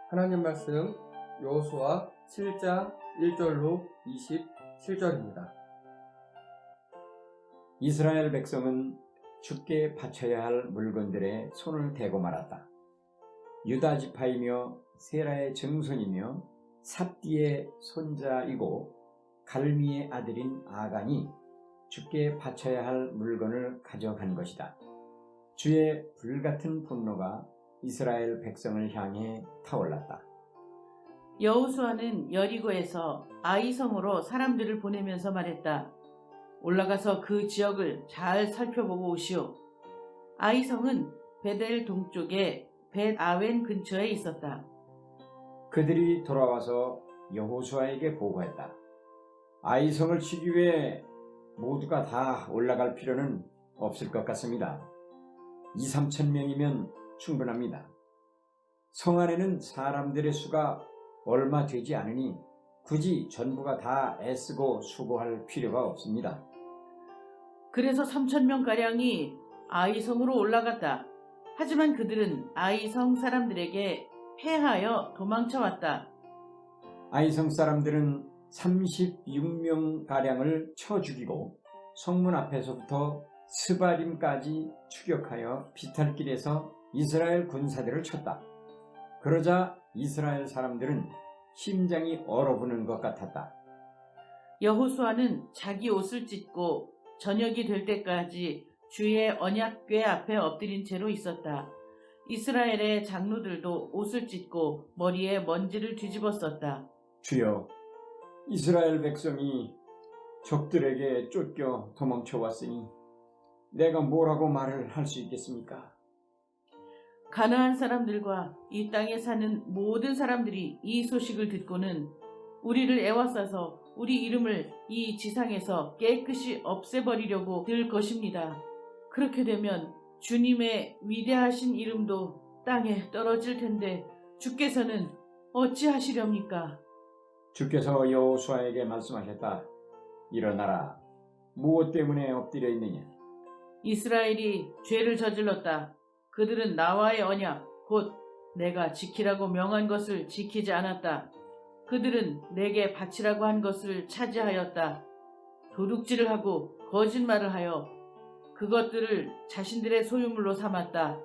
하나님 말씀 여호수아 7장 1절로 27절입니다. 이스라엘 백성은 주께 바쳐야 할 물건들에 손을 대고 말았다. 유다 지파이며 세라의 증손이며 삽디의 손자이고 갈미의 아들인 아간이 주께 바쳐야 할 물건을 가져간 것이다. 주의 불같은 분노가 이스라엘 백성을 향해 타올랐다. 여호수아는 여리고에서 아이성으로 사람들을 보내면서 말했다. 올라가서 그 지역을 잘 살펴보고 오시오. 아이성은 베델 동쪽의 벳아웬 근처에 있었다. 그들이 돌아와서 여호수아에게 보고했다. 아이성을 치기 위해 모두가 다 올라갈 필요는 없을 것 같습니다. 2~3천 명이면 충분합니다. 성 안에는 사람들의 수가 얼마 되지 않으니 굳이 전부가 다 애쓰고 수고할 필요가 없습니다. 그래서 3,000명가량이 아이성으로 올라갔다. 하지만 그들은 아이성 사람들에게 패하여 도망쳐왔다. 아이성 사람들은 36명가량을 쳐 죽이고 성문 앞에서부터 스바림까지 추격하여 비탈길에서 이스라엘 군사들을 쳤다. 그러자 이스라엘 사람들은 심장이 얼어붙는 것 같았다. 여호수아는 자기 옷을 찢고 저녁이 될 때까지 주의 언약궤 앞에 엎드린 채로 있었다. 이스라엘의 장로들도 옷을 찢고 머리에 먼지를 뒤집었었다. 주여, 이스라엘 백성이 적들에게 쫓겨 도망쳐 왔으니 내가 뭐라고 말을 할 수 있겠습니까? 가나안 사람들과 이 땅에 사는 모든 사람들이 이 소식을 듣고는 우리를 애워싸서 우리 이름을 이 지상에서 깨끗이 없애버리려고 들 것입니다. 그렇게 되면 주님의 위대하신 이름도 땅에 떨어질 텐데 주께서는 어찌하시렵니까? 주께서 여호수아에게 말씀하셨다. 일어나라. 무엇 때문에 엎드려 있느냐? 이스라엘이 죄를 저질렀다. 그들은 나와의 언약, 곧 내가 지키라고 명한 것을 지키지 않았다. 그들은 내게 바치라고 한 것을 차지하였다. 도둑질을 하고 거짓말을 하여 그것들을 자신들의 소유물로 삼았다.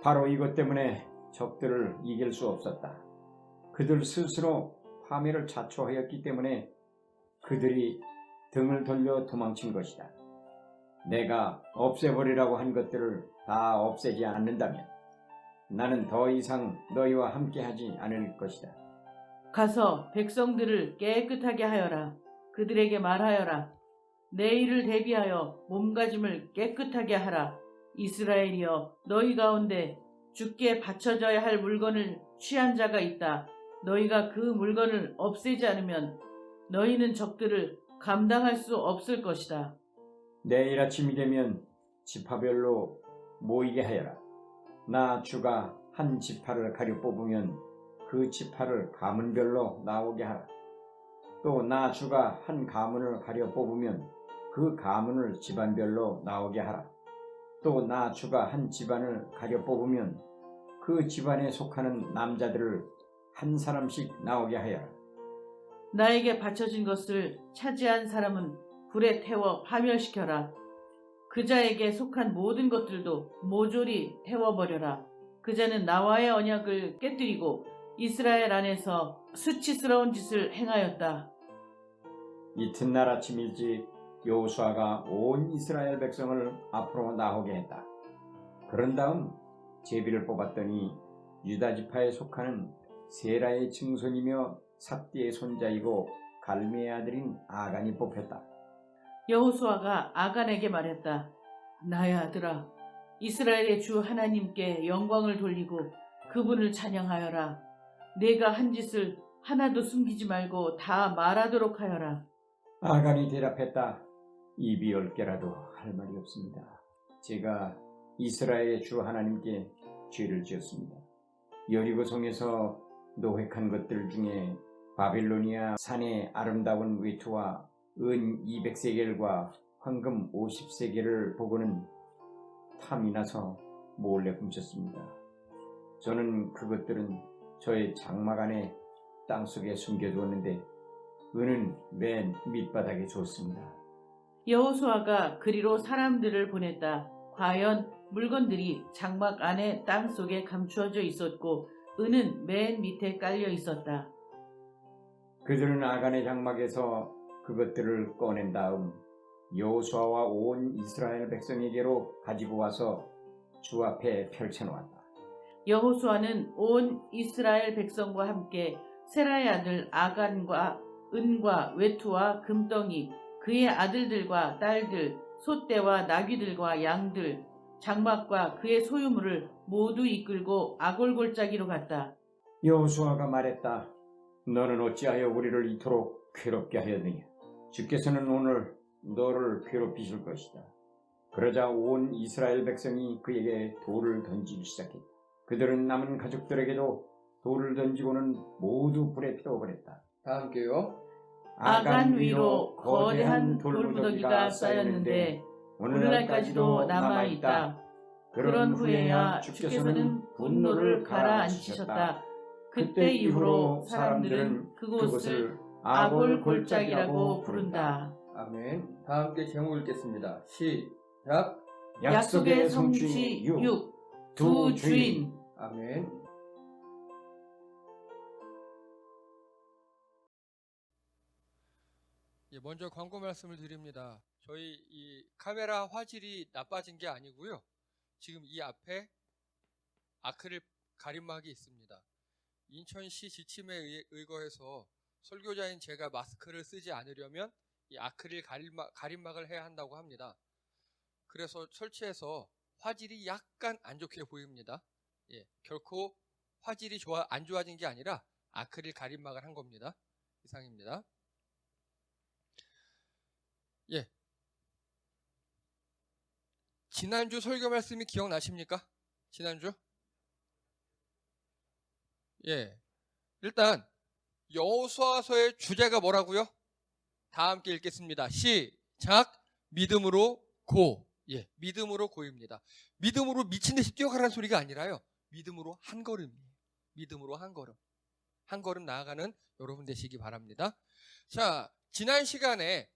바로 이것 때문에 적들을 이길 수 없었다. 그들 스스로 화매를 자초하였기 때문에 그들이 등을 돌려 도망친 것이다. 내가 없애버리라고 한 것들을 다 없애지 않는다면 나는 더 이상 너희와 함께하지 않을 것이다. 가서 백성들을 깨끗하게 하여라. 그들에게 말하여라. 내일을 대비하여 몸가짐을 깨끗하게 하라. 이스라엘이여, 너희 가운데 주께 바쳐져야 할 물건을 취한 자가 있다. 너희가 그 물건을 없애지 않으면 너희는 적들을 감당할 수 없을 것이다. 내일 아침이 되면 지파별로 모이게 하여라. 나 주가 한 지파를 가려 뽑으면 그 지파를 가문별로 나오게 하라. 또 나 주가 한 가문을 가려 뽑으면 그 가문을 집안별로 나오게 하라. 또 나 주가 한 집안을 가려 뽑으면 그 집안에 속하는 남자들을 한 사람씩 나오게 하여라. 나에게 바쳐진 것을 차지한 사람은 불에 태워 파멸시켜라. 그 자에게 속한 모든 것들도 모조리 태워버려라. 그 자는 나와의 언약을 깨뜨리고 이스라엘 안에서 수치스러운 짓을 행하였다. 이튿날 아침 일찍 여호수아가 온 이스라엘 백성을 앞으로 나오게 했다. 그런 다음 제비를 뽑았더니 유다 지파에 속하는 세라의 증손이며 삽디의 손자이고 갈미의 아들인 아간이 뽑혔다. 여호수아가 아간에게 말했다. 나의 아들아, 이스라엘의 주 하나님께 영광을 돌리고 그분을 찬양하여라. 내가 한 짓을 하나도 숨기지 말고 다 말하도록 하여라. 아간이 대답했다. 입이 10개라도 할 말이 없습니다. 제가 이스라엘의 주 하나님께 죄를 지었습니다. 여리고성에서 노획한 것들 중에 바빌로니아 산의 아름다운 외투와 은 200세겔과 황금 50세겔을 보고는 탐이 나서 몰래 훔쳤습니다. 저는 그것들은 저의 장막 안에 땅속에 숨겨두었는데 은은 맨 밑바닥에 줬습니다. 여호수아가 그리로 사람들을 보냈다. 과연 물건들이 장막 안에 땅속에 감추어져 있었고 은은 맨 밑에 깔려 있었다. 그들은 아간의 장막에서 그것들을 꺼낸 다음 여호수아와 온 이스라엘 백성에게로 가지고 와서 주 앞에 펼쳐놓았다. 여호수아는 온 이스라엘 백성과 함께 세라의 아들 아간과 은과 외투와 금덩이, 그의 아들들과 딸들, 소떼와 나귀들과 양들, 장막과 그의 소유물을 모두 이끌고 아골골짜기로 갔다. 여호수아가 말했다. 너는 어찌하여 우리를 이토록 괴롭게 하였느냐? 주께서는 오늘 너를 괴롭히실 것이다. 그러자 온 이스라엘 백성이 그에게 돌을 던지기 시작했다. 그들은 남은 가족들에게도 돌을 던지고는 모두 불에 태워버렸다. 다 함께요. 아간 위로 거대한 돌무더기가 쌓였는데 오늘날까지도 남아있다. 그런 후에야 주께서는 분노를 가라앉히셨다. 그때 이후로 사람들은 그곳을 아골골짜기라고 부른다. 아멘. 다 함께 제목 읽겠습니다. 시작. 약속의 성취 6. 두 주인. 아멘. 예, 먼저 광고 말씀을 드립니다. 저희 이 카메라 화질이 나빠진 게 아니고요. 지금 이 앞에 아크릴 가림막이 있습니다. 인천시 지침에 의거해서 설교자인 제가 마스크를 쓰지 않으려면 이 아크릴 가림막을 해야 한다고 합니다. 그래서 설치해서 화질이 약간 안 좋게 보입니다. 예, 결코 화질이 안 좋아진 게 아니라 아크릴 가림막을 한 겁니다. 이상입니다. 예. 지난주 설교 말씀이 기억나십니까? 지난주? 예. 일단 여호수아서의 주제가 뭐라고요? 다 함께 읽겠습니다. 시작. 믿음으로 고. 예, 믿음으로 고입니다. 믿음으로 미친 듯이 뛰어가라는 소리가 아니라요. 믿음으로 한 걸음이에요. 믿음으로 한 걸음. 한 걸음 나아가는 여러분 되시기 바랍니다. 자, 지난 시간에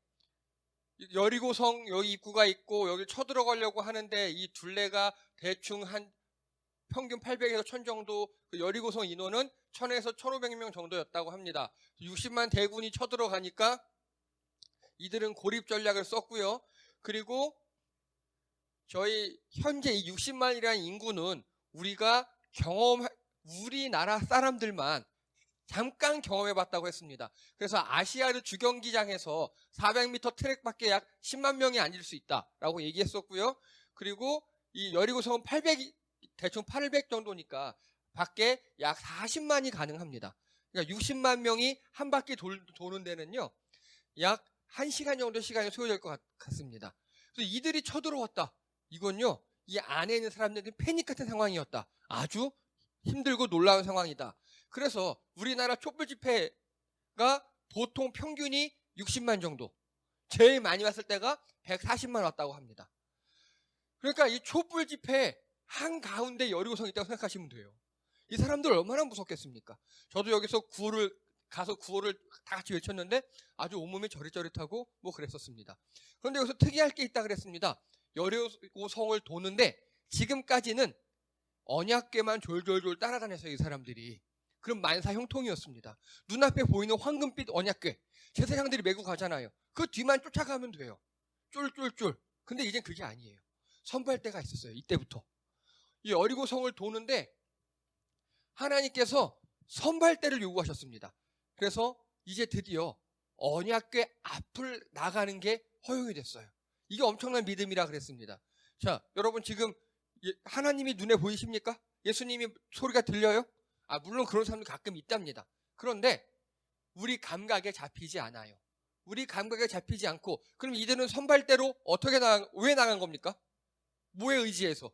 여리고성 여기 입구가 있고 여기 쳐들어가려고 하는데 이 둘레가 대충 한 평균 800에서 1000 정도, 그 여리고성 인원은 1000에서 1500명 정도였다고 합니다. 60만 대군이 쳐들어가니까 이들은 고립 전략을 썼고요. 그리고 저희 현재 이 60만이라는 인구는 우리나라 사람들만 잠깐 경험해봤다고 했습니다. 그래서 아시아드 주경기장에서 400m 트랙밖에 약 10만 명이 앉을 수 있다라고 얘기했었고요. 그리고 이 여리고성은 대충 800 정도니까 밖에 약 40만이 가능합니다. 그러니까 60만 명이 한 바퀴 도는 데는요, 약 1시간 정도 시간이 소요될 것 같습니다. 그래서 이들이 쳐들어왔다. 이건요, 이 안에 있는 사람들이 패닉 같은 상황이었다. 아주 힘들고 놀라운 상황이다. 그래서 우리나라 촛불 집회가 보통 평균이 60만 정도, 제일 많이 왔을 때가 140만 왔다고 합니다. 그러니까 이 촛불 집회 한가운데 여리고성이 있다고 생각하시면 돼요. 이 사람들 얼마나 무섭겠습니까? 저도 여기서 구호를 다 같이 외쳤는데 아주 온몸이 저릿저릿하고 뭐 그랬었습니다. 그런데 여기서 특이할 게 있다 그랬습니다. 여리고성을 도는데 지금까지는 언약궤만 졸졸졸 따라다녔어요, 이 사람들이. 그럼 만사 형통이었습니다. 눈앞에 보이는 황금빛 언약궤, 제사장들이 메고 가잖아요. 그 뒤만 쫓아가면 돼요. 쫄쫄쫄. 근데 이젠 그게 아니에요. 선발대가 있었어요, 이때부터. 이 여리고성을 도는데 하나님께서 선발대를 요구하셨습니다. 그래서 이제 드디어 언약궤 앞을 나가는 게 허용이 됐어요. 이게 엄청난 믿음이라 그랬습니다. 자, 여러분 지금 하나님이 눈에 보이십니까? 예수님이 소리가 들려요? 물론 그런 사람도 가끔 있답니다. 그런데 우리 감각에 잡히지 않아요. 우리 감각에 잡히지 않고, 그럼 이들은 선발대로 왜 나간 겁니까? 뭐에 의지해서?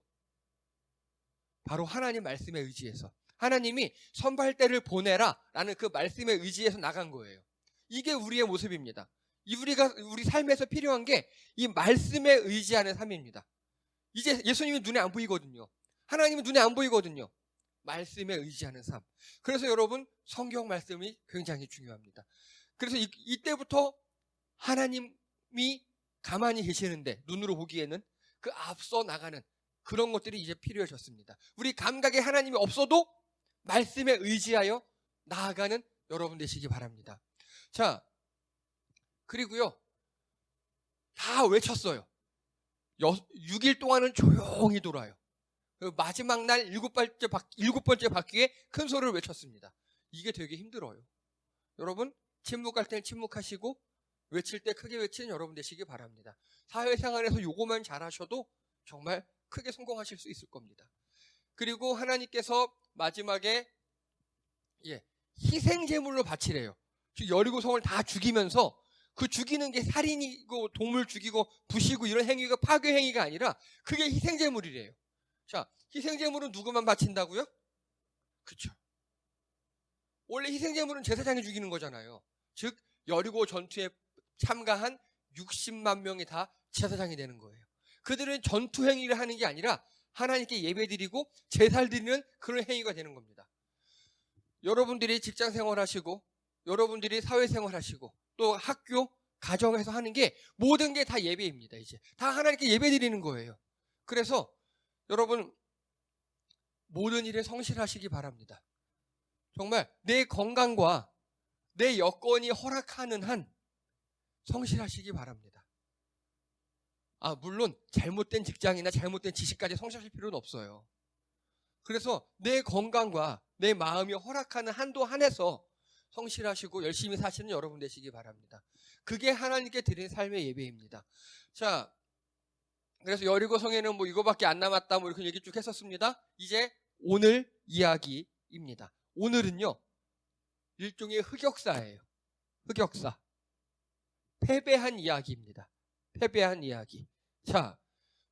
바로 하나님 말씀에 의지해서. 하나님이 선발대를 보내라 라는 그 말씀에 의지해서 나간 거예요. 이게 우리의 모습입니다. 우리 삶에서 필요한 게 이 말씀에 의지하는 삶입니다. 이제 예수님이 눈에 안 보이거든요. 하나님은 눈에 안 보이거든요. 말씀에 의지하는 삶. 그래서 여러분 성경 말씀이 굉장히 중요합니다. 그래서 이때부터 하나님이 가만히 계시는데 눈으로 보기에는 그 앞서 나가는 그런 것들이 이제 필요해졌습니다. 우리 감각에 하나님이 없어도 말씀에 의지하여 나아가는 여러분 되시기 바랍니다. 자, 그리고요, 다 외쳤어요. 6일 동안은 조용히 돌아요. 마지막 날 7번째 바퀴에 큰 소리를 외쳤습니다. 이게 되게 힘들어요. 여러분, 침묵할 때는 침묵하시고 외칠 때 크게 외치는 여러분 되시기 바랍니다. 사회생활에서 요거만 잘하셔도 정말 크게 성공하실 수 있을 겁니다. 그리고 하나님께서 마지막에 희생제물로 바치래요. 여리고성을 다 죽이면서 그 죽이는 게 살인이고 동물 죽이고 부시고 이런 행위가 파괴 행위가 아니라 그게 희생제물이래요. 자, 희생제물은 누구만 바친다고요? 그렇죠. 원래 희생제물은 제사장이 죽이는 거잖아요. 즉 여리고 전투에 참가한 60만 명이 다 제사장이 되는 거예요. 그들은 전투 행위를 하는 게 아니라 하나님께 예배드리고 제사를 드리는 그런 행위가 되는 겁니다. 여러분들이 직장 생활하시고 여러분들이 사회생활 하시고 또 학교, 가정에서 하는 게 모든 게 다 예배입니다. 이제 다 하나님께 예배드리는 거예요. 그래서 여러분 모든 일에 성실하시기 바랍니다. 정말 내 건강과 내 여건이 허락하는 한 성실하시기 바랍니다. 물론 잘못된 직장이나 잘못된 지식까지 성실하실 필요는 없어요. 그래서 내 건강과 내 마음이 허락하는 한도 안에서 성실하시고 열심히 사시는 여러분 되시기 바랍니다. 그게 하나님께 드린 삶의 예배입니다. 자, 그래서 여리고성에는 뭐 이거밖에 안 남았다 뭐 이렇게 얘기 쭉 했었습니다. 이제 오늘 이야기입니다. 오늘은요, 일종의 흑역사예요. 흑역사. 패배한 이야기입니다. 패배한 이야기. 자,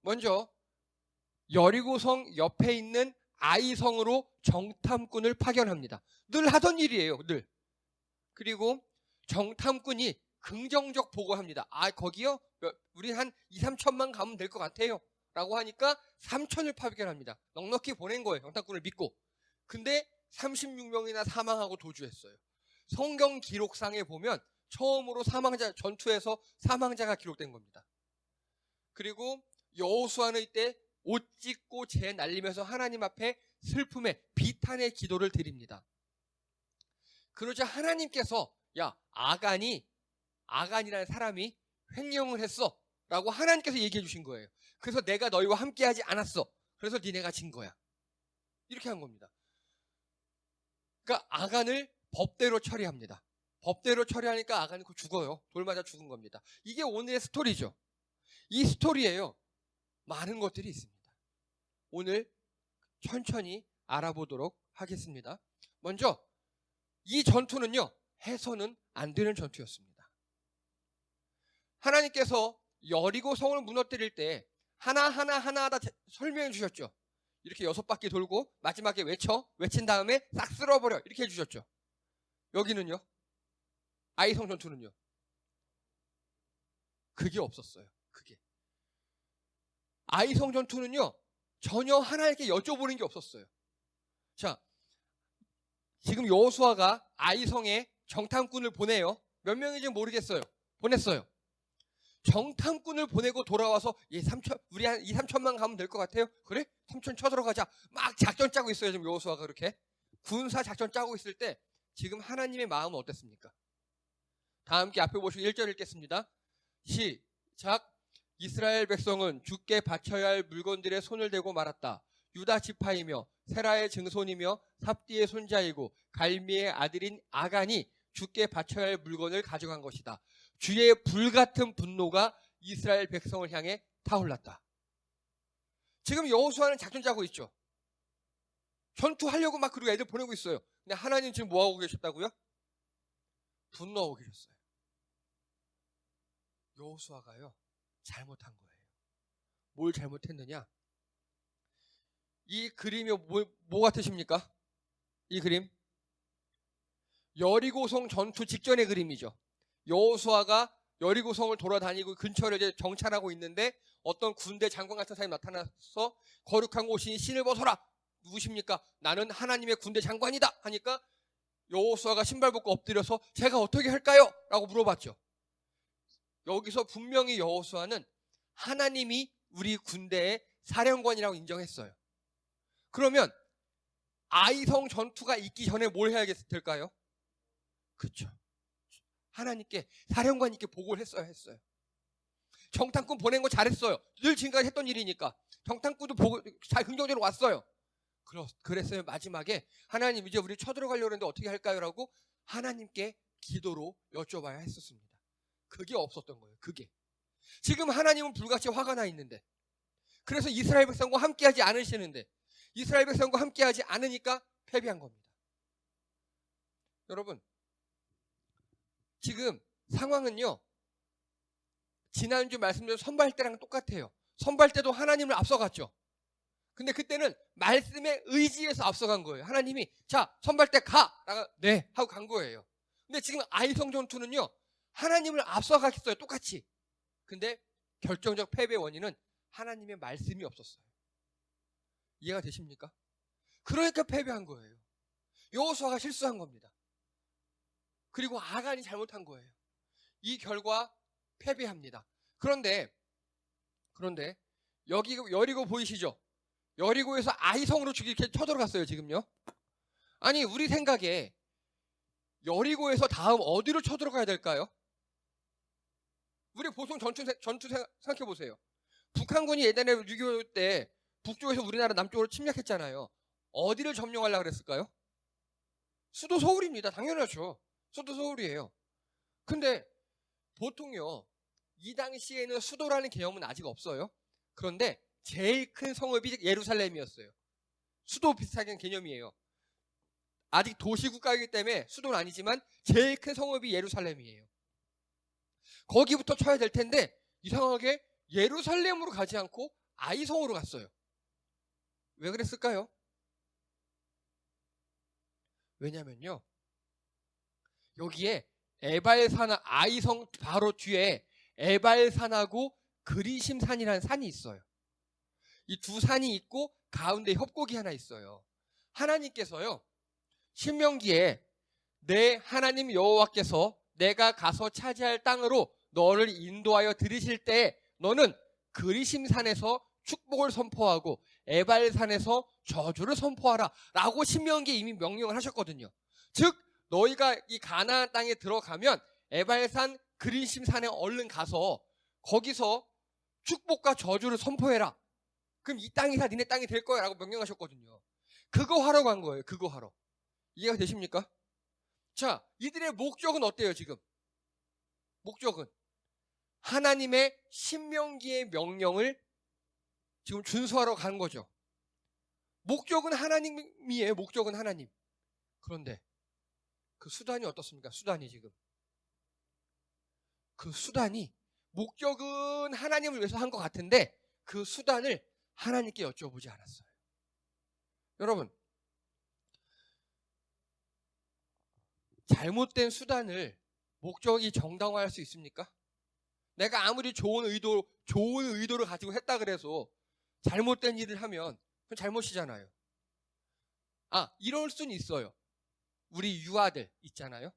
먼저 여리고성 옆에 있는 아이성으로 정탐꾼을 파견합니다. 늘 하던 일이에요. 늘. 그리고 정탐꾼이 긍정적 보고합니다. 거기요? 우리 한 2, 3천만 가면 될 것 같아요. 라고 하니까 3천을 파견합니다. 넉넉히 보낸 거예요. 정탐꾼을 믿고. 근데 36명이나 사망하고 도주했어요. 성경 기록상에 보면 처음으로 전투에서 사망자가 기록된 겁니다. 그리고 여호수아는 이때 옷 찢고 재 날리면서 하나님 앞에 슬픔의 비탄의 기도를 드립니다. 그러자 하나님께서 아간이라는 사람이 횡령을 했어 라고 하나님께서 얘기해 주신 거예요. 그래서 내가 너희와 함께하지 않았어. 그래서 니네가 진 거야. 이렇게 한 겁니다. 그러니까 아간을 법대로 처리합니다. 법대로 처리하니까 아간이 죽어요. 돌 맞아 죽은 겁니다. 이게 오늘의 스토리죠. 이 스토리에요, 많은 것들이 있습니다. 오늘 천천히 알아보도록 하겠습니다. 먼저 이 전투는요, 해서는 안 되는 전투였습니다. 하나님께서 여리고성을 무너뜨릴 때 하나하나 다 설명해 주셨죠. 이렇게 6바퀴 돌고 마지막에 외친 다음에 싹 쓸어버려 이렇게 해주셨죠. 여기는요, 아이성 전투는요, 그게 없었어요. 그게 아이성 전투는요, 전혀 하나님께 여쭤보는 게 없었어요. 자, 지금 여호수아가 아이성에 정탐꾼을 보내요. 몇 명인지 모르겠어요. 보냈어요. 정탐꾼을 보내고 돌아와서 우리 한 2, 3천만 가면 될 것 같아요. 그래? 3천 쳐들어가자. 막 작전 짜고 있어요. 지금 여호수아가 그렇게 군사 작전 짜고 있을 때 지금 하나님의 마음은 어땠습니까? 다 함께 앞에 보시고 1절 읽겠습니다. 시작. 이스라엘 백성은 주께 바쳐야 할 물건들의 손을 대고 말았다. 유다 지파이며 세라의 증손이며 삽디의 손자이고 갈미의 아들인 아간이 주께 바쳐야 할 물건을 가져간 것이다. 주의 불같은 분노가 이스라엘 백성을 향해 타올랐다. 지금 여호수아는 작전 짜고 있죠. 전투하려고 막 그리고 애들 보내고 있어요. 근데 하나님 지금 뭐하고 계셨다고요? 분노하고 계셨어요. 여호수아가요, 잘못한 거예요. 뭘 잘못했느냐? 이 그림이 뭐 같으십니까? 이 그림 여리고성 전투 직전의 그림이죠. 여호수아가 여리고성을 돌아다니고 근처를 이제 정찰하고 있는데 어떤 군대 장관 같은 사람이 나타나서 거룩한 곳이니 신을 벗어라 누구십니까? 나는 하나님의 군대 장관이다 하니까 여호수아가 신발 벗고 엎드려서 제가 어떻게 할까요? 라고 물어봤죠. 여기서 분명히 여호수아는 하나님이 우리 군대의 사령관이라고 인정했어요. 그러면 아이성 전투가 있기 전에 뭘 해야 될까요? 그렇죠. 하나님께, 사령관님께 보고를 했어요. 정탐꾼 보낸 거 잘했어요. 늘 지금까지 했던 일이니까. 정탐꾼도 보고 잘 긍정적으로 왔어요. 그랬어요. 마지막에 하나님 이제 우리 쳐들어가려고 하는데 어떻게 할까요? 라고 하나님께 기도로 여쭤봐야 했었습니다. 그게 없었던 거예요. 그게. 지금 하나님은 불같이 화가 나 있는데, 그래서 이스라엘 백성과 함께하지 않으시는데, 이스라엘 백성과 함께하지 않으니까 패배한 겁니다. 여러분, 지금 상황은요, 지난주 말씀드린 선발 때랑 똑같아요. 선발 때도 하나님을 앞서갔죠. 근데 그때는 말씀의 의지에서 앞서간 거예요. 하나님이 자 선발 때 가! 네 하고 간 거예요. 근데 지금 아이성 전투는요, 하나님을 앞서갔어요. 똑같이. 근데 결정적 패배의 원인은 하나님의 말씀이 없었어요. 이해가 되십니까? 그러니까 패배한 거예요. 여호수아가 실수한 겁니다. 그리고 아간이 잘못한 거예요. 이 결과 패배합니다. 그런데 여기 여리고 보이시죠? 여리고에서 아이성으로 이렇게 쳐들어갔어요. 지금요. 아니 우리 생각에 여리고에서 다음 어디로 쳐들어가야 될까요? 우리 보통 전투 생각해 보세요. 북한군이 예전에 6.25 때 북쪽에서 우리나라 남쪽으로 침략했잖아요. 어디를 점령하려고 그랬을까요? 수도 서울입니다. 당연하죠. 수도 서울이에요. 근데 보통요, 이 당시에는 수도라는 개념은 아직 없어요. 그런데 제일 큰 성읍이 예루살렘이었어요. 수도 비슷한 개념이에요. 아직 도시국가이기 때문에 수도는 아니지만 제일 큰 성읍이 예루살렘이에요. 거기부터 쳐야 될 텐데 이상하게 예루살렘으로 가지 않고 아이성으로 갔어요. 왜 그랬을까요? 왜냐면요, 여기에 에발산, 아이성 바로 뒤에 에발산하고 그리심산이라는 산이 있어요. 이 두 산이 있고 가운데 협곡이 하나 있어요. 하나님께서요, 신명기에 내 하나님 여호와께서 내가 가서 차지할 땅으로 너를 인도하여 들이실 때 너는 그리심산에서 축복을 선포하고 에발산에서 저주를 선포하라 라고 신명기에 이미 명령을 하셨거든요. 즉 너희가 이 가나안 땅에 들어가면 에발산 그리심산에 얼른 가서 거기서 축복과 저주를 선포해라. 그럼 이 땅이 다 니네 땅이 될 거야 라고 명령하셨거든요. 그거 하러 간 거예요. 그거 하러. 이해가 되십니까? 자, 이들의 목적은 어때요 지금? 목적은 하나님의 신명기의 명령을 지금 준수하러 가는 거죠. 목적은 하나님이에요. 목적은 하나님. 그런데 그 수단이 어떻습니까? 수단이 지금. 그 수단이 목적은 하나님을 위해서 한 것 같은데 그 수단을 하나님께 여쭤보지 않았어요. 여러분, 잘못된 수단을 목적이 정당화할 수 있습니까? 내가 아무리 좋은 의도를 가지고 했다 그래서 잘못된 일을 하면 그건 잘못이잖아요. 이럴 수는 있어요. 우리 유아들 있잖아요.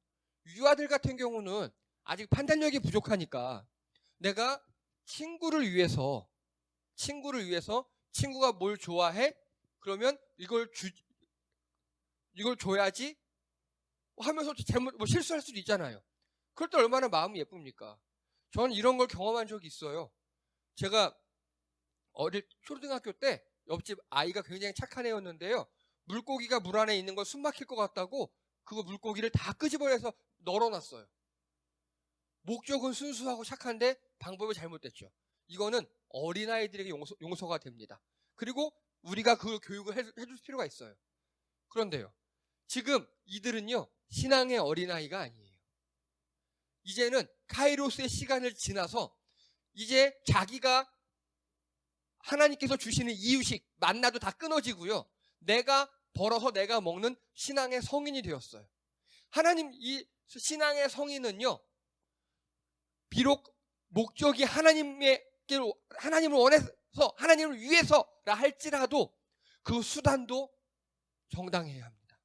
유아들 같은 경우는 아직 판단력이 부족하니까 내가 친구를 위해서 친구가 뭘 좋아해? 그러면 이걸 줘야지 하면서 실수할 수도 있잖아요. 그럴 때 얼마나 마음이 예쁩니까? 저는 이런 걸 경험한 적이 있어요. 제가 초등학교 때 옆집 아이가 굉장히 착한 애였는데요. 물고기가 물 안에 있는 걸 숨 막힐 것 같다고 그거 물고기를 다 끄집어내서 널어놨어요. 목적은 순수하고 착한데 방법이 잘못됐죠. 이거는 어린아이들에게 용서가 됩니다. 그리고 우리가 그 교육을 해줄 필요가 있어요. 그런데요, 지금 이들은요, 신앙의 어린아이가 아니에요. 이제는 카이로스의 시간을 지나서 이제 자기가 하나님께서 주시는 이유식, 만나도 다 끊어지고요. 내가 벌어서 내가 먹는 신앙의 성인이 되었어요. 이 신앙의 성인은요, 비록 목적이 하나님을 원해서, 하나님을 위해서라 할지라도 그 수단도 정당해야 합니다.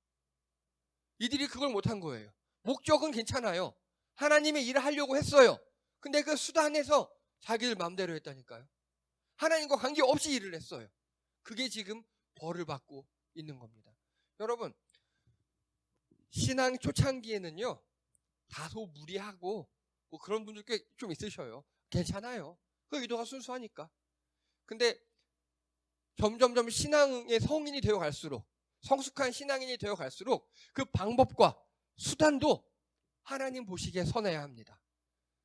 이들이 그걸 못한 거예요. 목적은 괜찮아요. 하나님의 일을 하려고 했어요. 근데 그 수단에서 자기들 마음대로 했다니까요. 하나님과 관계없이 일을 했어요. 그게 지금 벌을 받고 있는 겁니다. 여러분, 신앙 초창기에는요, 다소 무리하고 뭐 그런 분들 꽤 좀 있으셔요. 괜찮아요. 그 의도가 순수하니까. 근데 점점점 신앙의 성인이 되어 갈수록, 성숙한 신앙인이 되어 갈수록 그 방법과 수단도 하나님 보시기에 선해야 합니다.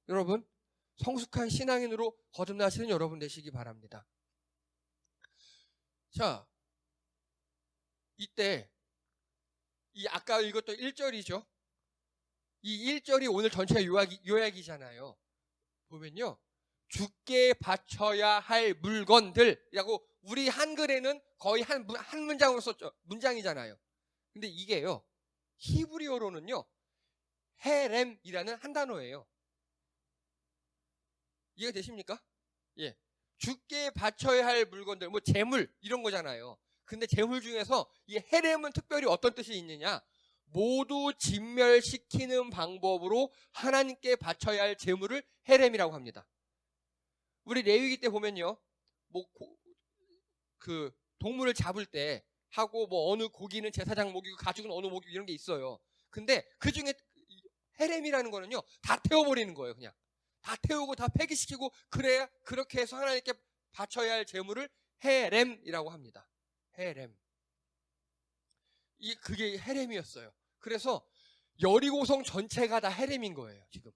여러분, 성숙한 신앙인으로 거듭나시는 여러분 되시기 바랍니다. 자, 이때 이 아까 읽었던 1절이죠. 이 1절이 오늘 전체 요약이잖아요. 보면요, 주께 바쳐야 할 물건들이라고 우리 한글에는 거의 한 문장으로 썼죠. 문장이잖아요. 근데 이게요, 히브리어로는요, 헤렘이라는 한 단어예요. 이해가 되십니까? 예. 주께 바쳐야 할 물건들, 뭐 재물 이런 거잖아요. 근데 재물 중에서 이 헤렘은 특별히 어떤 뜻이 있느냐? 모두 진멸시키는 방법으로 하나님께 바쳐야 할 재물을 헤렘이라고 합니다. 우리 레위기 때 보면요, 뭐 그 동물을 잡을 때 하고 뭐 어느 고기는 제사장 먹이고 가죽은 어느 먹이고 이런 게 있어요. 근데 그 중에 헤렘이라는 거는요, 다 태워버리는 거예요. 그냥 다 태우고 다 폐기시키고, 그래야 그렇게 해서 하나님께 바쳐야 할 재물을 헤렘이라고 합니다. 헤렘. 그게 헤렘이었어요. 그래서 여리고성 전체가 다 헤렘인 거예요, 지금.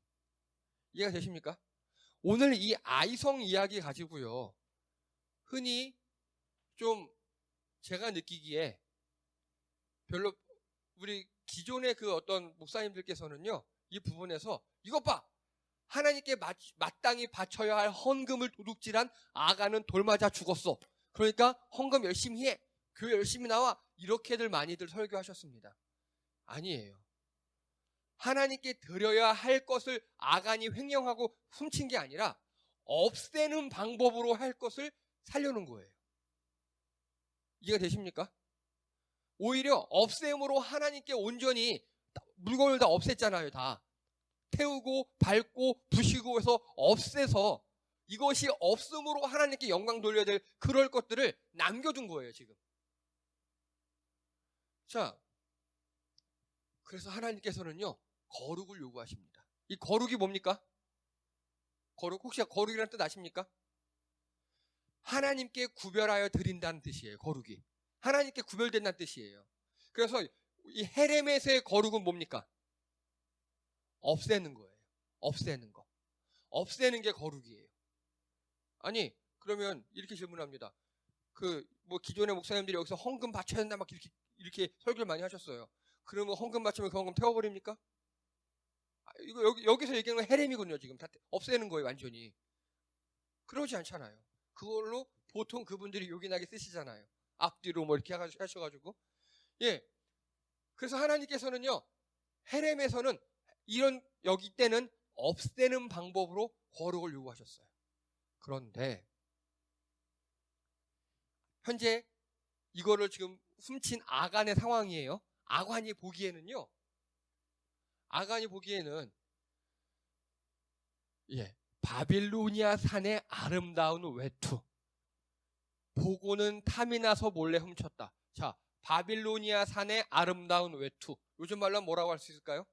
이해가 되십니까? 오늘 이 아이성 이야기 가지고요, 흔히 좀 제가 느끼기에 별로 우리 기존의 그 어떤 목사님들께서는요, 이 부분에서 이것 봐! 하나님께 마땅히 바쳐야 할 헌금을 도둑질한 아가는 돌맞아 죽었어. 그러니까 헌금 열심히 해. 교회 열심히 나와. 이렇게들 많이들 설교하셨습니다. 아니에요. 하나님께 드려야 할 것을 아간이 횡령하고 훔친 게 아니라 없애는 방법으로 할 것을 살려는 거예요. 이해가 되십니까? 오히려 없앰으로 하나님께 온전히 물건을 다 없앴잖아요. 다 태우고 밟고 부시고 해서 없애서 이것이 없음으로 하나님께 영광 돌려야 될 그럴 것들을 남겨둔 거예요, 지금. 자, 그래서 하나님께서는요, 거룩을 요구하십니다. 이 거룩이 뭡니까? 거룩, 혹시 거룩이라는 뜻 아십니까? 하나님께 구별하여 드린다는 뜻이에요. 거룩이 하나님께 구별된다는 뜻이에요. 그래서 이 헤레메스의 거룩은 뭡니까? 없애는 거예요. 없애는 거. 없애는 게 거룩이에요. 아니, 그러면 이렇게 질문합니다. 뭐 기존의 목사님들이 여기서 헌금 바쳐야 된다 막 이렇게 설교를 많이 하셨어요. 그러면 헌금 바치면 그 헌금 태워버립니까? 이거 여기서 얘기하는 건 헤렘이군요. 지금 다 없애는 거예요, 완전히. 그러지 않잖아요. 그걸로 보통 그분들이 요긴하게 쓰시잖아요. 앞뒤로 뭐 이렇게 하셔가지고. 예. 그래서 하나님께서는요, 헤렘에서는 여기 때는 없애는 방법으로 거룩을 요구하셨어요. 그런데 현재 이거를 지금 훔친 아간의 상황이에요. 아간이 보기에는 바빌로니아 산의 아름다운 외투, 보고는 탐이 나서 몰래 훔쳤다. 자, 바빌로니아 산의 아름다운 외투, 요즘 말로 뭐라고 할 수 있을까요?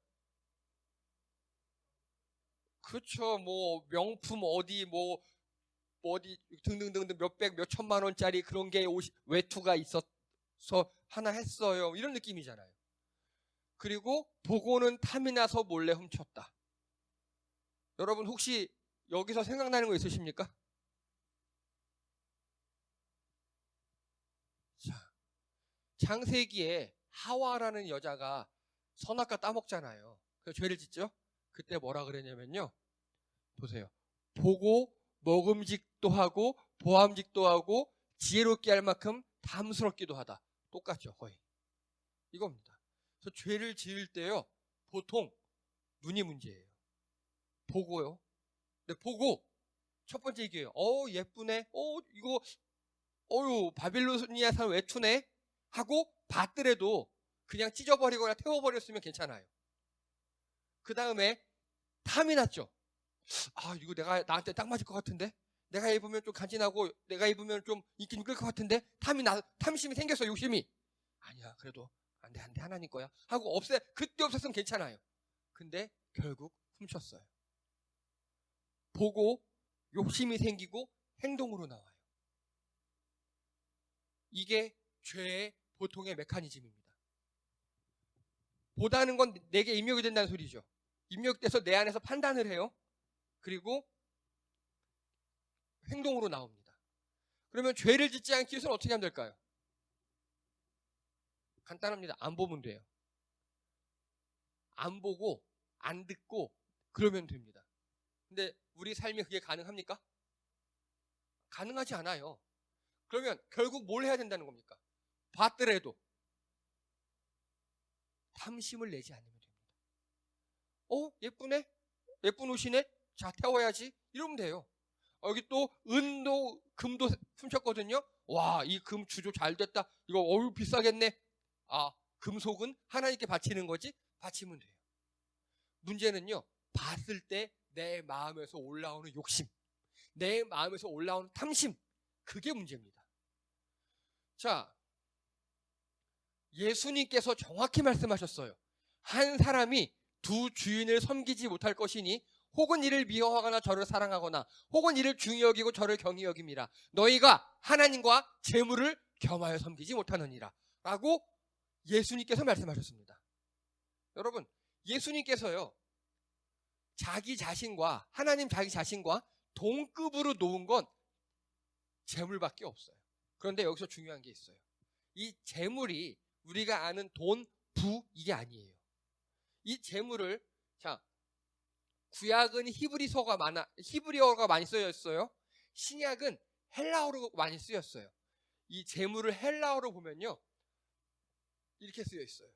그렇죠. 뭐 명품 어디 등등등등 몇백 몇천만 원짜리 그런 게 외투가 있어서 하나 했어요. 이런 느낌이잖아요. 그리고 보고는 탐이 나서 몰래 훔쳤다. 여러분 혹시 여기서 생각나는 거 있으십니까? 자, 창세기에 하와라는 여자가 선악과 따먹잖아요. 그래서 죄를 짓죠. 그때 뭐라 그랬냐면요, 보세요. 보고 먹음직도 하고 보암직도 하고 지혜롭게 할 만큼 탐스럽기도 하다. 똑같죠, 거의. 이겁니다. 그래서 죄를 지을 때요, 보통 눈이 문제예요. 보고요. 근데 보고 첫 번째 얘기예요. 예쁘네. 이거 바빌로니아 산 외투네 하고 받더라도 그냥 찢어버리거나 태워버렸으면 괜찮아요. 그 다음에 탐이 났죠. 아, 이거 내가 나한테 딱 맞을 것 같은데? 내가 입으면 좀 간지나고 내가 입으면 좀 인기 좀 끌 것 같은데? 탐심이 생겼어, 욕심이. 아니야, 그래도 안 돼, 하나님 거야 하고 그때 없었으면 괜찮아요. 근데 결국 훔쳤어요. 보고 욕심이 생기고 행동으로 나와요. 이게 죄의 보통의 메커니즘입니다. 보다는 건 내게 입력이 된다는 소리죠. 입력돼서 내 안에서 판단을 해요. 그리고 행동으로 나옵니다. 그러면 죄를 짓지 않기 위해서는 어떻게 하면 될까요? 간단합니다. 안 보면 돼요. 안 보고 안 듣고 그러면 됩니다. 근데 우리 삶에 그게 가능합니까? 가능하지 않아요. 그러면 결국 뭘 해야 된다는 겁니까? 봤더라도 탐심을 내지 않으면 됩니다. 예쁘네? 예쁜 옷이네? 자, 태워야지. 이러면 돼요. 여기 또 은도 금도 훔쳤거든요. 와, 이 금 주조 잘 됐다. 이거 비싸겠네. 아, 금속은 하나님께 바치는 거지? 바치면 돼요. 문제는요, 봤을 때 내 마음에서 올라오는 욕심, 내 마음에서 올라오는 탐심, 그게 문제입니다. 자, 예수님께서 정확히 말씀하셨어요. 한 사람이 두 주인을 섬기지 못할 것이니 혹은 이를 미워하거나 저를 사랑하거나 혹은 이를 중히 여기고 저를 경히 여김이라. 너희가 하나님과 재물을 겸하여 섬기지 못하느니라 라고 예수님께서 말씀하셨습니다. 여러분, 예수님께서요, 자기 자신과 하나님 자기 자신과 동급으로 놓은 건 재물밖에 없어요. 그런데 여기서 중요한 게 있어요. 이 재물이 우리가 아는 돈, 부, 이게 아니에요. 이 재물을, 자, 구약은 히브리어가 많이 쓰였어요. 신약은 헬라어로 많이 쓰였어요. 이 재물을 헬라어로 보면요, 이렇게 쓰여 있어요.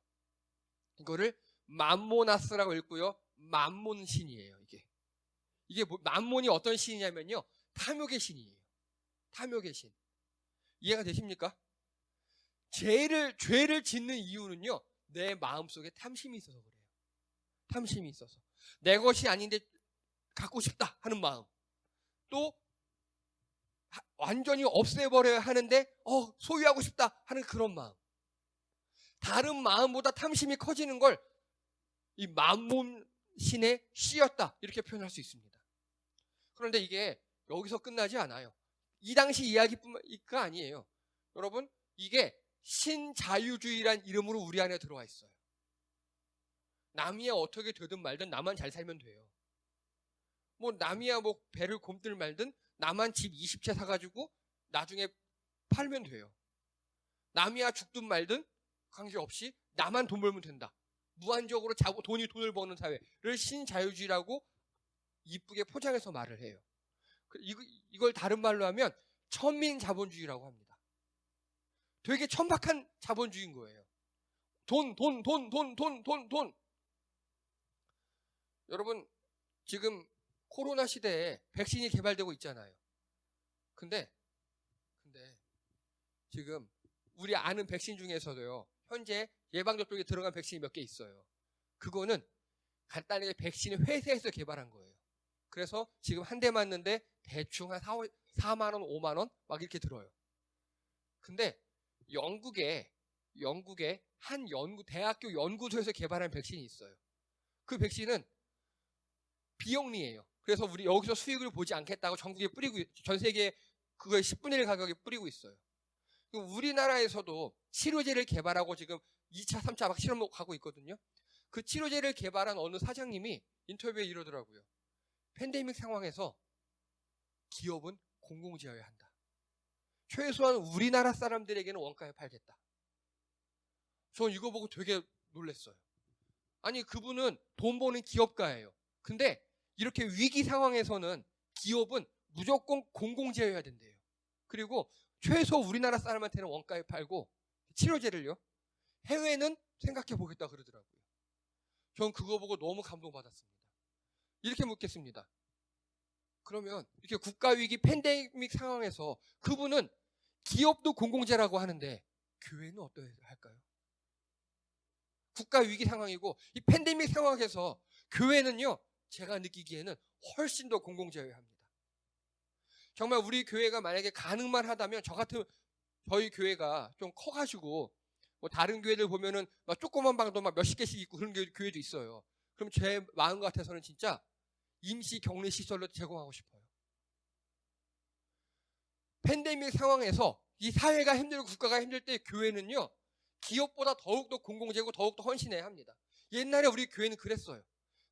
이거를 맘모나스라고 읽고요, 맘몬 신이에요. 이게 맘몬이 어떤 신이냐면요, 탐욕의 신이에요. 탐욕의 신. 이해가 되십니까? 죄를 짓는 이유는요, 내 마음속에 탐심이 있어서 그래요. 탐심이 있어서. 내 것이 아닌데 갖고 싶다 하는 마음. 또 완전히 없애버려야 하는데 소유하고 싶다 하는 그런 마음. 다른 마음보다 탐심이 커지는 걸 이 맘몬 신의 씨였다, 이렇게 표현할 수 있습니다. 그런데 이게 여기서 끝나지 않아요. 이 당시 이야기뿐만이 아니에요. 여러분, 이게 신자유주의란 이름으로 우리 안에 들어와 있어요. 남이야 어떻게 되든 말든 나만 잘 살면 돼요. 남이야 배를 곰들 말든 나만 집 20채 사가지고 나중에 팔면 돼요. 남이야 죽든 말든 관계없이 나만 돈 벌면 된다. 무한적으로 돈을 버는 사회를 신자유주의라고 이쁘게 포장해서 말을 해요. 이걸 다른 말로 하면 천민자본주의라고 합니다. 되게 천박한 자본주의인 거예요. 돈. 여러분, 지금 코로나 시대에 백신이 개발되고 있잖아요. 근데 지금 우리 아는 백신 중에서도요, 현재 예방접종에 들어간 백신이 몇 개 있어요. 그거는 간단하게 백신을 회사에서 개발한 거예요. 그래서 지금 한 대 맞는데 대충 한 4만 원, 5만 원 막 이렇게 들어요. 근데 영국에 한 대학교 연구소에서 개발한 백신이 있어요. 그 백신은 비영리예요. 그래서 우리 여기서 수익을 보지 않겠다고 전국에 전 세계에 그거의 10분의 1 가격에 뿌리고 있어요. 우리나라에서도 치료제를 개발하고 지금 2차, 3차 막 실험 가고 있거든요. 그 치료제를 개발한 어느 사장님이 인터뷰에 이러더라고요. 팬데믹 상황에서 기업은 공공재여야 한다. 최소한 우리나라 사람들에게는 원가에 팔겠다. 전 이거 보고 되게 놀랐어요. 아니, 그분은 돈 버는 기업가예요. 근데 이렇게 위기 상황에서는 기업은 무조건 공공재여야 된대요. 그리고 최소 우리나라 사람한테는 원가에 팔고 치료제를요, 해외는 생각해 보겠다 그러더라고요. 전 그거 보고 너무 감동받았습니다. 이렇게 묻겠습니다. 그러면 이렇게 국가위기 팬데믹 상황에서 그분은 기업도 공공재라고 하는데 교회는 어떠해야 할까요? 국가 위기 상황이고 이 팬데믹 상황에서 교회는요, 제가 느끼기에는 훨씬 더 공공재여야 합니다. 정말 우리 교회가 만약에 가능만 하다면 저희 교회가 좀 커가지고 뭐 다른 교회들 보면은 막 조그만 방도 막 몇십 개씩 있고 그런 교회도 있어요. 그럼 제 마음 같아서는 진짜 임시 격리 시설로 제공하고 싶어요. 팬데믹 상황에서 이 사회가 힘들고 국가가 힘들 때 교회는요, 기업보다 더욱더 공공재고 더욱더 헌신해야 합니다. 옛날에 우리 교회는 그랬어요.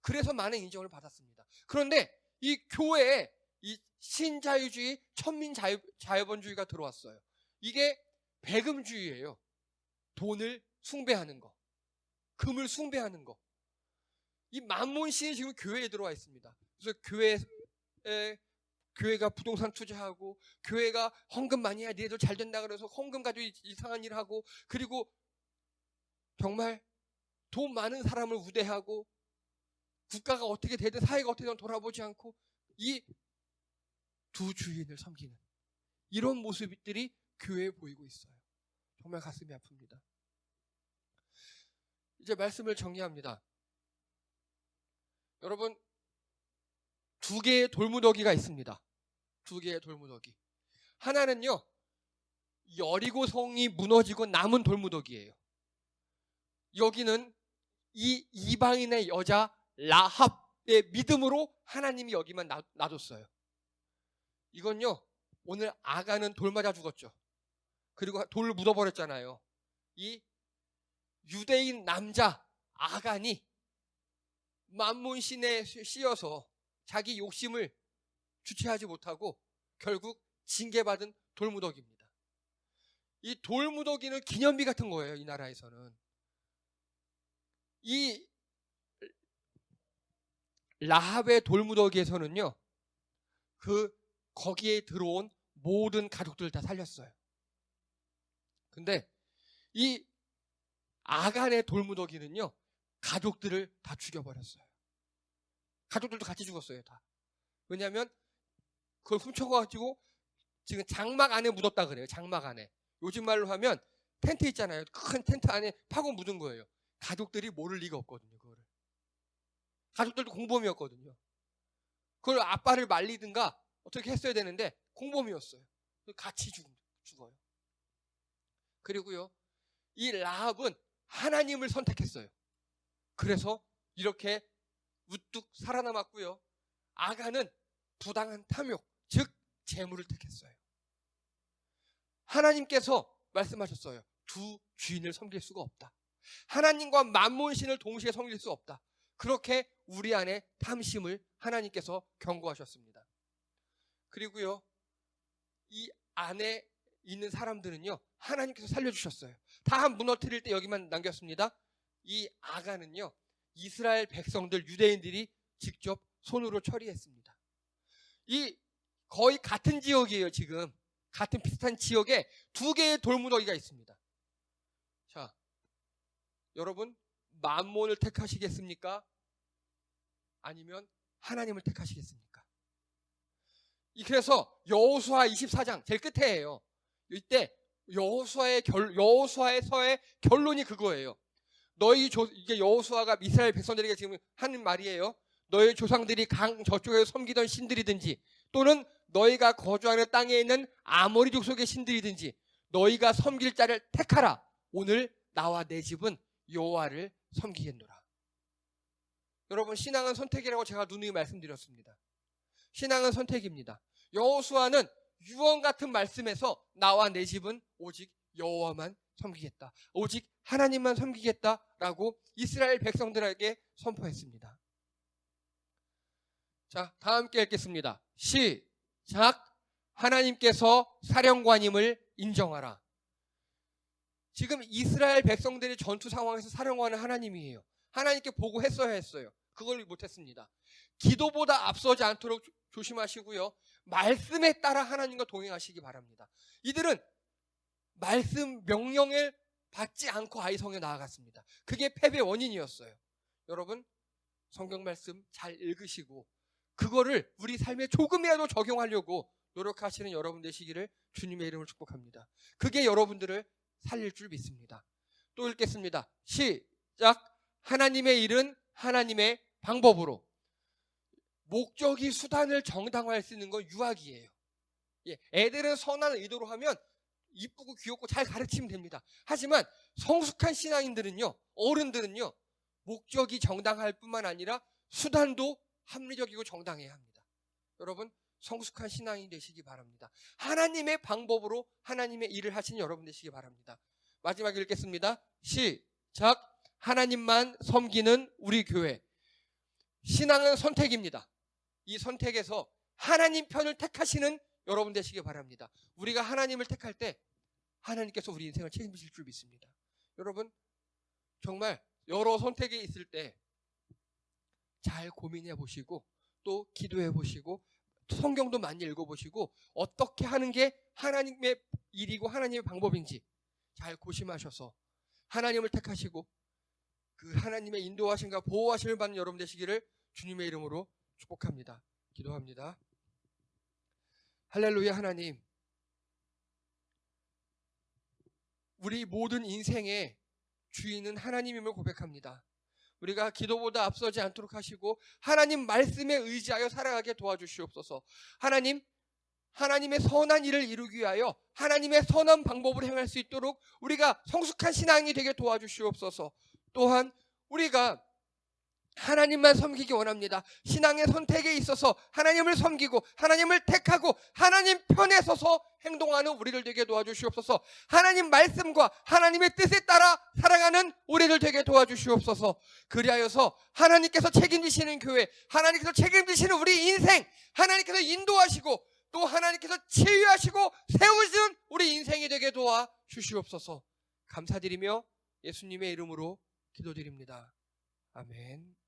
그래서 많은 인정을 받았습니다. 그런데 이 교회에 이 신자유주의, 천민자유본주의가 들어왔어요. 이게 배금주의예요. 돈을 숭배하는 거, 금을 숭배하는 거. 이 만몬신이 지금 교회에 들어와 있습니다. 그래서 교회가 부동산 투자하고, 교회가 헌금 많이 해야 니네들 잘 된다 그래서 헌금 가지고 이상한 일 하고, 그리고 정말 돈 많은 사람을 우대하고, 국가가 어떻게 되든 사회가 어떻게 되든 돌아보지 않고 이 두 주인을 섬기는 이런 모습들이 교회에 보이고 있어요. 정말 가슴이 아픕니다. 이제 말씀을 정리합니다. 여러분, 두 개의 돌무더기가 있습니다. 두 개의 돌무더기. 하나는요, 여리고성이 무너지고 남은 돌무더기예요. 여기는 이 이방인의 여자 라합의 믿음으로 하나님이 여기만 놔뒀어요. 이건요, 오늘 아간은 돌 맞아 죽었죠. 그리고 돌을 묻어버렸잖아요. 이 유대인 남자 아간이 만몬신에 씌어서 자기 욕심을 주체하지 못하고 결국 징계받은 돌무더기입니다. 이 돌무더기는 기념비 같은 거예요. 이 나라에서는. 이 라합의 돌무더기에서는요, 거기에 들어온 모든 가족들을 다 살렸어요. 근데 이 아간의 돌무더기는요, 가족들을 다 죽여버렸어요. 가족들도 같이 죽었어요, 다. 왜냐하면 그걸 훔쳐가지고 지금 장막 안에 묻었다 그래요. 장막 안에. 요즘 말로 하면 텐트 있잖아요. 큰 텐트 안에 파고 묻은 거예요. 가족들이 모를 리가 없거든요, 그거를. 가족들도 공범이었거든요. 그걸 아빠를 말리든가 어떻게 했어야 되는데 공범이었어요. 같이 죽어요. 그리고요, 이 라합은 하나님을 선택했어요. 그래서 이렇게 우뚝 살아남았고요. 아간은 부당한 탐욕, 즉 재물을 택했어요. 하나님께서 말씀하셨어요. 두 주인을 섬길 수가 없다. 하나님과 만몬신을 동시에 섬길 수 없다. 그렇게 우리 안에 탐심을 하나님께서 경고하셨습니다. 그리고요, 이 안에 있는 사람들은요, 하나님께서 살려주셨어요. 다 무너뜨릴 때 여기만 남겼습니다. 이 아간은요, 이스라엘 백성들, 유대인들이 직접 손으로 처리했습니다. 이 거의 같은 지역이에요. 지금 같은 비슷한 지역에 두 개의 돌무더기가 있습니다. 자, 여러분, 만몬을 택하시겠습니까? 아니면 하나님을 택하시겠습니까? 그래서 여호수아 24장 제일 끝에예요. 이때 여호수아의 서의 결론이 그거예요. 이게 여호수아가 이스라엘 백성들에게 지금 하는 말이에요. 너희 조상들이 강 저쪽에서 섬기던 신들이든지, 또는 너희가 거주하는 땅에 있는 아모리 족속의 신들이든지 너희가 섬길 자를 택하라. 오늘 나와 내 집은 여호와를 섬기겠노라. 여러분, 신앙은 선택이라고 제가 누누이 말씀드렸습니다. 신앙은 선택입니다. 여호수아는 유언 같은 말씀에서 나와 내 집은 오직 여호와만 섬기겠다, 오직 하나님만 섬기겠다라고 이스라엘 백성들에게 선포했습니다. 자, 다 함께 읽겠습니다. 시작. 하나님께서 사령관임을 인정하라. 지금 이스라엘 백성들이 전투 상황에서 사령관은 하나님이에요. 하나님께 보고했어야 했어요. 그걸 못했습니다. 기도보다 앞서지 않도록 조심하시고요, 말씀에 따라 하나님과 동행하시기 바랍니다. 이들은 말씀 명령을 받지 않고 아이성에 나아갔습니다. 그게 패배의 원인이었어요. 여러분, 성경 말씀 잘 읽으시고 그거를 우리 삶에 조금이라도 적용하려고 노력하시는 여러분 되시기를 주님의 이름으로 축복합니다. 그게 여러분들을 살릴 줄 믿습니다. 또 읽겠습니다. 시작. 하나님의 일은 하나님의 방법으로. 목적이 수단을 정당화할 수 있는 건 유학이에요. 애들은 선한 의도로 하면 이쁘고 귀엽고 잘 가르치면 됩니다. 하지만 성숙한 신앙인들은요, 어른들은요, 목적이 정당할 뿐만 아니라 수단도 합리적이고 정당해야 합니다. 여러분, 성숙한 신앙이 되시기 바랍니다. 하나님의 방법으로 하나님의 일을 하시는 여러분 되시기 바랍니다. 마지막에 읽겠습니다. 시작. 하나님만 섬기는 우리 교회. 신앙은 선택입니다. 이 선택에서 하나님 편을 택하시는 여러분 되시기 바랍니다. 우리가 하나님을 택할 때 하나님께서 우리 인생을 책임지실 줄 믿습니다. 여러분, 정말 여러 선택이 있을 때 잘 고민해 보시고 또 기도해 보시고 성경도 많이 읽어보시고 어떻게 하는 게 하나님의 일이고 하나님의 방법인지 잘 고심하셔서 하나님을 택하시고 그 하나님의 인도하심과 보호하심을 받는 여러분 되시기를 주님의 이름으로 축복합니다. 기도합니다. 할렐루야. 하나님, 우리 모든 인생의 주인은 하나님임을 고백합니다. 우리가 기도보다 앞서지 않도록 하시고 하나님 말씀에 의지하여 살아가게 도와주시옵소서. 하나님, 하나님의 선한 일을 이루기 위하여 하나님의 선한 방법을 행할 수 있도록 우리가 성숙한 신앙이 되게 도와주시옵소서. 또한 우리가 하나님만 섬기기 원합니다. 신앙의 선택에 있어서 하나님을 섬기고 하나님을 택하고 하나님 편에 서서 행동하는 우리를 되게 도와주시옵소서. 하나님 말씀과 하나님의 뜻에 따라 살아가는 우리를 되게 도와주시옵소서. 그리하여서 하나님께서 책임지시는 교회, 하나님께서 책임지시는 우리 인생, 하나님께서 인도하시고 또 하나님께서 치유하시고 세우시는 우리 인생이 되게 도와주시옵소서. 감사드리며 예수님의 이름으로 기도드립니다. 아멘.